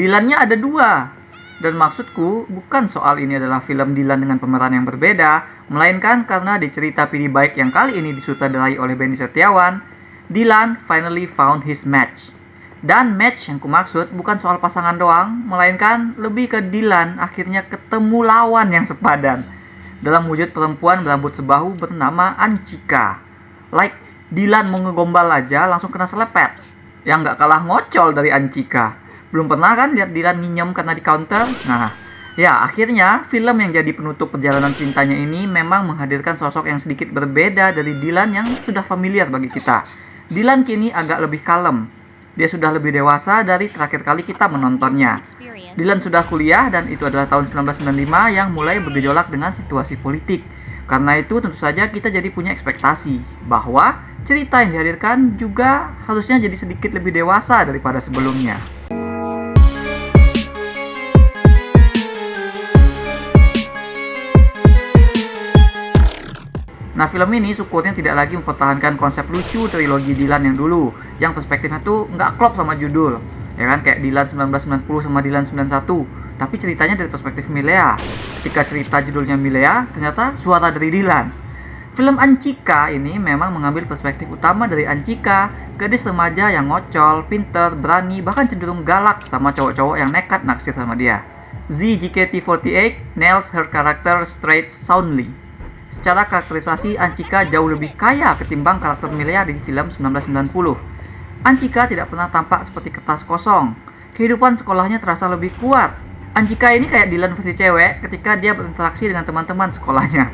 Dylannya ada dua. Dan maksudku bukan soal ini adalah film Dylan dengan pemeran yang berbeda, melainkan karena di cerita Pilih Baik yang kali ini disutradarai oleh Benny Setiawan, Dylan finally found his match. Dan match yang kumaksud bukan soal pasangan doang, melainkan lebih ke Dylan akhirnya ketemu lawan yang sepadan. Dalam wujud perempuan berambut sebahu bernama Anchika. Like, Dylan mau ngegombal aja langsung kena selepet. Yang gak kalah ngocol dari Anchika. Belum pernah kan lihat Dylan nyinyem karena di counter? Nah, ya akhirnya film yang jadi penutup perjalanan cintanya ini memang menghadirkan sosok yang sedikit berbeda dari Dylan yang sudah familiar bagi kita. Dylan kini agak lebih kalem. Dia sudah lebih dewasa dari terakhir kali kita menontonnya. Dylan sudah kuliah dan itu adalah tahun 1995 yang mulai bergejolak dengan situasi politik. Karena itu tentu saja kita jadi punya ekspektasi bahwa cerita yang dihadirkan juga harusnya jadi sedikit lebih dewasa daripada sebelumnya. Nah, film ini syukurnya tidak lagi mempertahankan konsep lucu trilogi Dylan yang dulu, yang perspektifnya tuh nggak klop sama judul, ya kan, kayak Dylan 1990 sama Dylan 91, tapi ceritanya dari perspektif Milea. Ketika cerita judulnya Milea, ternyata suara dari Dylan. Film Anchika ini memang mengambil perspektif utama dari Anchika, gadis remaja yang ngocol, pinter, berani, bahkan cenderung galak sama cowok-cowok yang nekat naksir sama dia. ZGKT48 nails her character straight soundly. Secara karakterisasi, Anchika jauh lebih kaya ketimbang karakter Milea di film 1990. Anchika tidak pernah tampak seperti kertas kosong. Kehidupan sekolahnya terasa lebih kuat. Anchika ini kayak Dylan versi cewek ketika dia berinteraksi dengan teman-teman sekolahnya.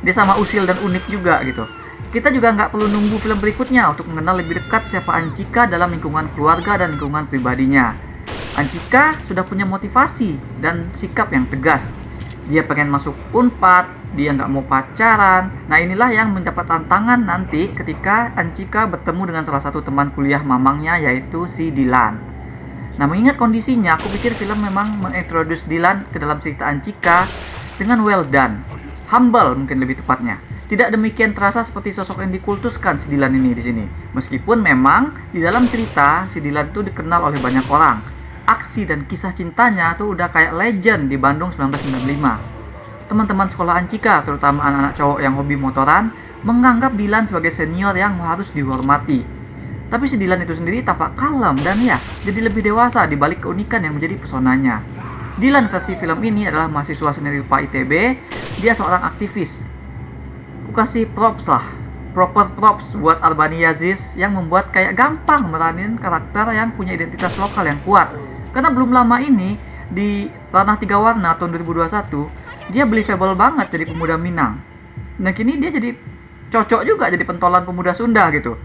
Dia sama usil dan unik juga gitu. Kita juga nggak perlu nunggu film berikutnya untuk mengenal lebih dekat siapa Anchika dalam lingkungan keluarga dan lingkungan pribadinya. Anchika sudah punya motivasi dan sikap yang tegas. Dia pengen masuk Unpad, dia nggak mau pacaran. Nah, inilah yang mendapat tantangan nanti ketika Anchika bertemu dengan salah satu teman kuliah mamangnya, yaitu si Dylan. Nah, mengingat kondisinya, aku pikir film memang mengintroduce Dylan ke dalam cerita Anchika dengan well done. Humble mungkin lebih tepatnya. Tidak demikian terasa seperti sosok yang dikultuskan si Dylan ini di sini. Meskipun memang di dalam cerita si Dylan itu dikenal oleh banyak orang. Aksi dan kisah cintanya tuh udah kayak legend di Bandung 1995. Teman-teman sekolah Anchika, terutama anak-anak cowok yang hobi motoran, menganggap Dylan sebagai senior yang harus dihormati. Tapi si Dylan itu sendiri tampak kalem dan ya, jadi lebih dewasa dibalik keunikan yang menjadi pesonanya. Dylan versi film ini adalah mahasiswa seni rupa ITB, dia seorang aktivis. Aku kasih props lah, proper props buat Arbani Aziz yang membuat kayak gampang meranin karakter yang punya identitas lokal yang kuat. Karena belum lama ini, di Ranah 3 Warna tahun 2021, dia believable banget jadi pemuda Minang. Nah, kini dia jadi cocok juga jadi pentolan pemuda Sunda gitu.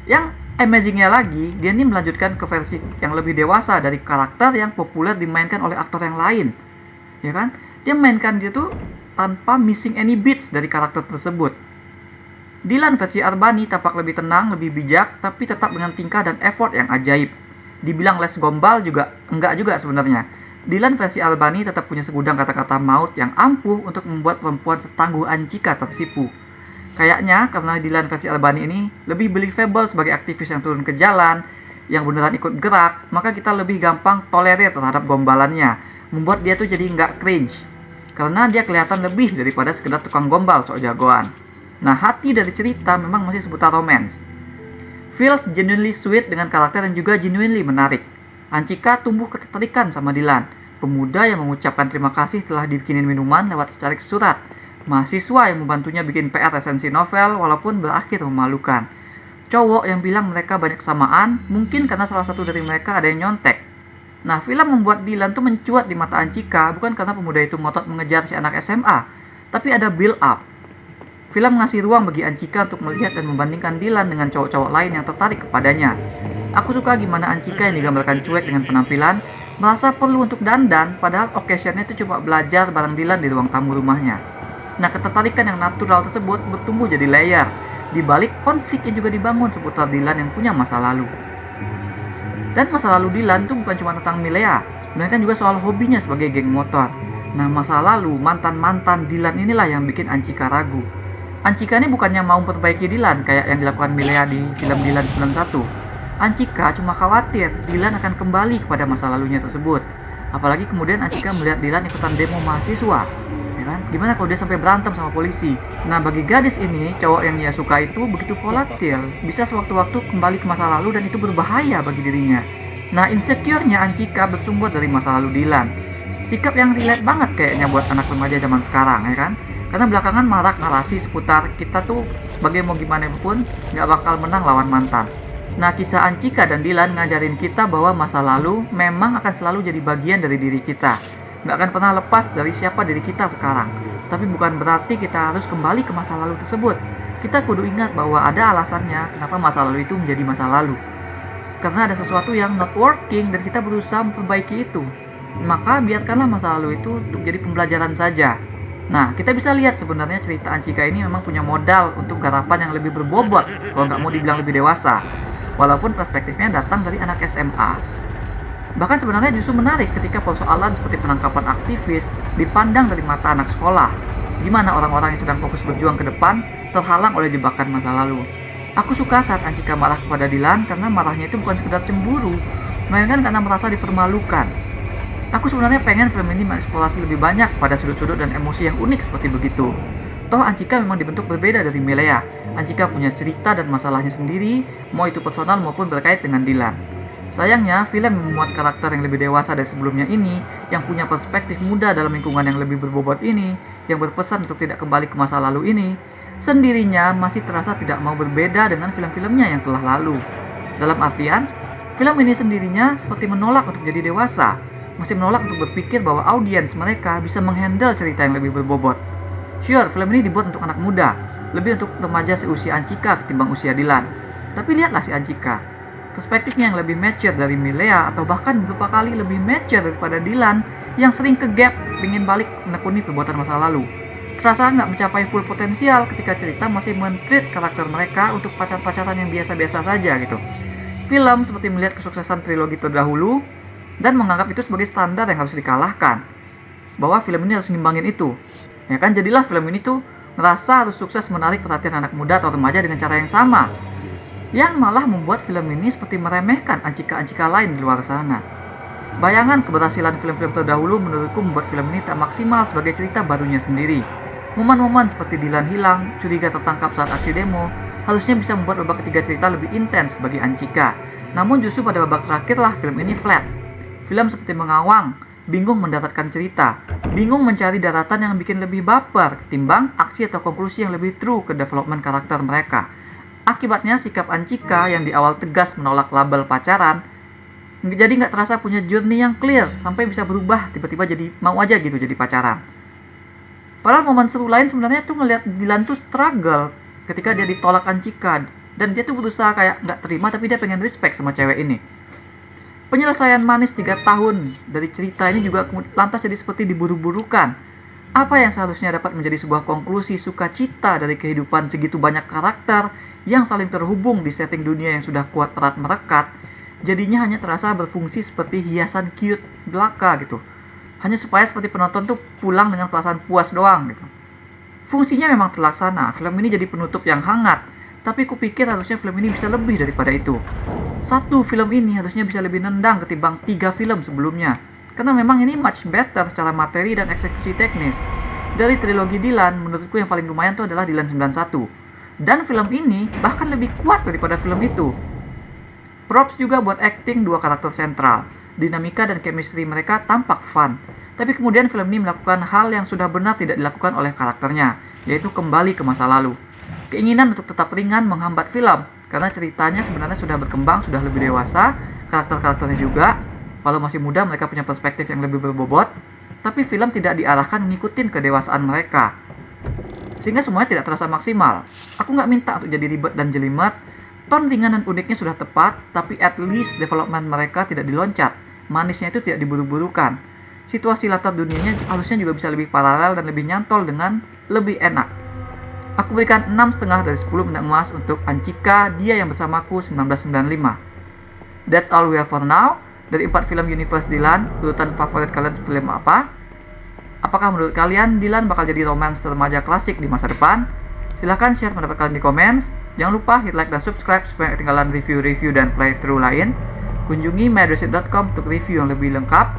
Yang amazingnya lagi, dia ini melanjutkan ke versi yang lebih dewasa dari karakter yang populer dimainkan oleh aktor yang lain. Ya kan? Dia mainkan dia tuh tanpa missing any beats dari karakter tersebut. Dylan versi Arbani tampak lebih tenang, lebih bijak, tapi tetap dengan tingkah dan effort yang ajaib. Dibilang les gombal juga enggak juga sebenarnya. Dylan versi Arbani tetap punya segudang kata-kata maut yang ampuh untuk membuat perempuan setangguh Anchika tersipu. Kayaknya karena Dylan versi Arbani ini lebih believable sebagai aktivis yang turun ke jalan, yang beneran ikut gerak, maka kita lebih gampang tolerir terhadap gombalannya, membuat dia tuh jadi nggak cringe. Karena dia kelihatan lebih daripada sekedar tukang gombal sok jagoan. Nah, hati dari cerita memang masih seputar romance. Feels genuinely sweet dengan karakter yang juga genuinely menarik. Anchika tumbuh ketertarikan sama Dylan, pemuda yang mengucapkan terima kasih telah dibikinin minuman lewat secarik surat. Mahasiswa yang membantunya bikin PR resensi novel walaupun berakhir memalukan. Cowok yang bilang mereka banyak kesamaan, mungkin karena salah satu dari mereka ada yang nyontek. Nah, film membuat Dylan tuh mencuat di mata Anchika bukan karena pemuda itu ngotot mengejar si anak SMA, tapi ada build up. Film ngasih ruang bagi Anchika untuk melihat dan membandingkan Dylan dengan cowok-cowok lain yang tertarik kepadanya. Aku suka gimana Anchika yang digambarkan cuek dengan penampilan merasa perlu untuk dandan, padahal occasionnya itu cuma belajar bareng Dylan di ruang tamu rumahnya. Nah, ketertarikan yang natural tersebut bertumbuh jadi layer di balik konflik yang juga dibangun seputar Dylan yang punya masa lalu. Dan masa lalu Dylan itu bukan cuma tentang Milea, melainkan juga soal hobinya sebagai geng motor. Nah, masa lalu mantan-mantan Dylan inilah yang bikin Anchika ragu. Anchika ini bukannya mau memperbaiki Dylan kayak yang dilakukan Milea di film Dylan 91. Anchika cuma khawatir Dylan akan kembali kepada masa lalunya tersebut. Apalagi kemudian Anchika melihat Dylan ikutan demo mahasiswa. Ya kan? Gimana kalau dia sampai berantem sama polisi? Nah, bagi gadis ini, cowok yang ia suka itu begitu volatil, bisa sewaktu-waktu kembali ke masa lalu dan itu berbahaya bagi dirinya. Nah, insecure-nya Anchika bersumber dari masa lalu Dylan. Sikap yang relate banget kayaknya buat anak remaja zaman sekarang, ya kan? Karena belakangan marak narasi seputar kita tuh mau gimana pun nggak bakal menang lawan mantan. Nah, kisah Anchika dan Dylan ngajarin kita bahwa masa lalu memang akan selalu jadi bagian dari diri kita. Nggak akan pernah lepas dari siapa diri kita sekarang. Tapi bukan berarti kita harus kembali ke masa lalu tersebut. Kita kudu ingat bahwa ada alasannya kenapa masa lalu itu menjadi masa lalu. Karena ada sesuatu yang not working dan kita berusaha memperbaiki itu. Maka biarkanlah masa lalu itu untuk jadi pembelajaran saja. Nah, kita bisa lihat sebenarnya cerita Anchika ini memang punya modal untuk garapan yang lebih berbobot, kalau nggak mau dibilang lebih dewasa. Walaupun perspektifnya datang dari anak SMA. Bahkan sebenarnya justru menarik ketika persoalan seperti penangkapan aktivis dipandang dari mata anak sekolah. Gimana orang-orang yang sedang fokus berjuang ke depan terhalang oleh jebakan masa lalu. Aku suka saat Anchika marah kepada Dylan karena marahnya itu bukan sekedar cemburu, melainkan karena merasa dipermalukan. Aku sebenarnya pengen film ini mengeksplorasi lebih banyak pada sudut-sudut dan emosi yang unik seperti begitu. Toh Anchika memang dibentuk berbeda dari Milea. Anchika punya cerita dan masalahnya sendiri, mau itu personal maupun berkait dengan Dylan. Sayangnya, film memuat karakter yang lebih dewasa dari sebelumnya ini, yang punya perspektif muda dalam lingkungan yang lebih berbobot ini, yang berpesan untuk tidak kembali ke masa lalu ini, sendirinya masih terasa tidak mau berbeda dengan film-filmnya yang telah lalu. Dalam artian, film ini sendirinya seperti menolak untuk jadi dewasa, masih menolak untuk berpikir bahwa audiens mereka bisa menghandle cerita yang lebih berbobot. Sure, film ini dibuat untuk anak muda, lebih untuk remaja seusia Anchika ketimbang usia Dylan. Tapi lihatlah si Anchika, perspektifnya yang lebih mature dari Milea atau bahkan beberapa kali lebih mature daripada Dylan yang sering ke gap, pingin balik menekuni perbuatan masa lalu. Terasa nggak mencapai full potensial ketika cerita masih men-treat karakter mereka untuk pacar-pacaran yang biasa-biasa saja gitu. Film seperti melihat kesuksesan trilogi terdahulu dan menganggap itu sebagai standar yang harus dikalahkan. Bahwa film ini harus ngimbangin itu. Ya kan, jadilah film ini tuh ngerasa harus sukses menarik perhatian anak muda atau remaja dengan cara yang sama. Yang malah membuat film ini seperti meremehkan Anchika-Anchika lain di luar sana. Bayangan keberhasilan film-film terdahulu menurutku membuat film ini tak maksimal sebagai cerita barunya sendiri. Momen-momen seperti Dylan hilang, curiga tertangkap saat aksi demo, harusnya bisa membuat babak ketiga cerita lebih intens bagi Anchika. Namun justru pada babak terakhirlah film ini flat. Film seperti mengawang, bingung mendaratkan cerita, bingung mencari daratan yang bikin lebih baper ketimbang aksi atau konklusi yang lebih true ke development karakter mereka. Akibatnya sikap Anchika yang di awal tegas menolak label pacaran, jadi nggak terasa punya journey yang clear sampai bisa berubah tiba-tiba jadi mau aja gitu jadi pacaran. Padahal momen seru lain sebenarnya tuh ngeliat Dylan tuh struggle ketika dia ditolak Anchika dan dia tuh berusaha kayak nggak terima tapi dia pengen respect sama cewek ini. Penyelesaian manis 3 tahun dari cerita ini juga lantas jadi seperti diburu-burukan. Apa yang seharusnya dapat menjadi sebuah konklusi sukacita dari kehidupan segitu banyak karakter yang saling terhubung di setting dunia yang sudah kuat erat merekat, jadinya hanya terasa berfungsi seperti hiasan cute belaka gitu. Hanya supaya seperti penonton tuh pulang dengan perasaan puas doang gitu. Fungsinya memang terlaksana, film ini jadi penutup yang hangat, tapi kupikir harusnya film ini bisa lebih daripada itu. Satu film ini harusnya bisa lebih nendang ketimbang 3 film sebelumnya, karena memang ini much better secara materi dan eksekusi teknis. Dari trilogi Dylan, menurutku yang paling lumayan tuh adalah Dylan 91. Dan film ini bahkan lebih kuat daripada film itu. Props juga buat acting dua karakter sentral. Dinamika dan chemistry mereka tampak fun. Tapi kemudian film ini melakukan hal yang sudah benar tidak dilakukan oleh karakternya, yaitu kembali ke masa lalu. Keinginan untuk tetap ringan menghambat film, karena ceritanya sebenarnya sudah berkembang, sudah lebih dewasa, karakter-karakternya juga. Walau masih muda, mereka punya perspektif yang lebih berbobot, tapi film tidak diarahkan ngikutin kedewasaan mereka. Sehingga semuanya tidak terasa maksimal. Aku nggak minta untuk jadi ribet dan jelimet, ton ringan dan uniknya sudah tepat, tapi at least development mereka tidak diloncat. Manisnya itu tidak diburu-burukan. Situasi latar dunianya harusnya juga bisa lebih paralel dan lebih nyantol dengan lebih enak. Aku berikan 6,5 dari 10 bintang emas untuk Anchika, Dia yang Bersamaku 1995. That's all we have for now. Dari 4 film Universe Dylan, urutan favorit kalian film apa? Apakah menurut kalian Dylan bakal jadi romance remaja klasik di masa depan? Silahkan share pendapat kalian di komen. Jangan lupa hit like dan subscribe supaya nggak ketinggalan review-review dan playthrough lain. Kunjungi mydersit.com untuk review yang lebih lengkap.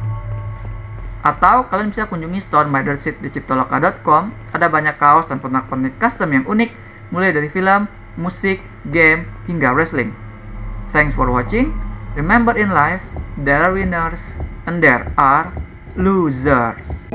Atau kalian bisa kunjungi store mydersit di ciptaloka.com. Ada banyak kaos dan pernak-pernik custom yang unik, mulai dari film, musik, game, hingga wrestling. Thanks for watching. Remember in life, there are winners and there are losers.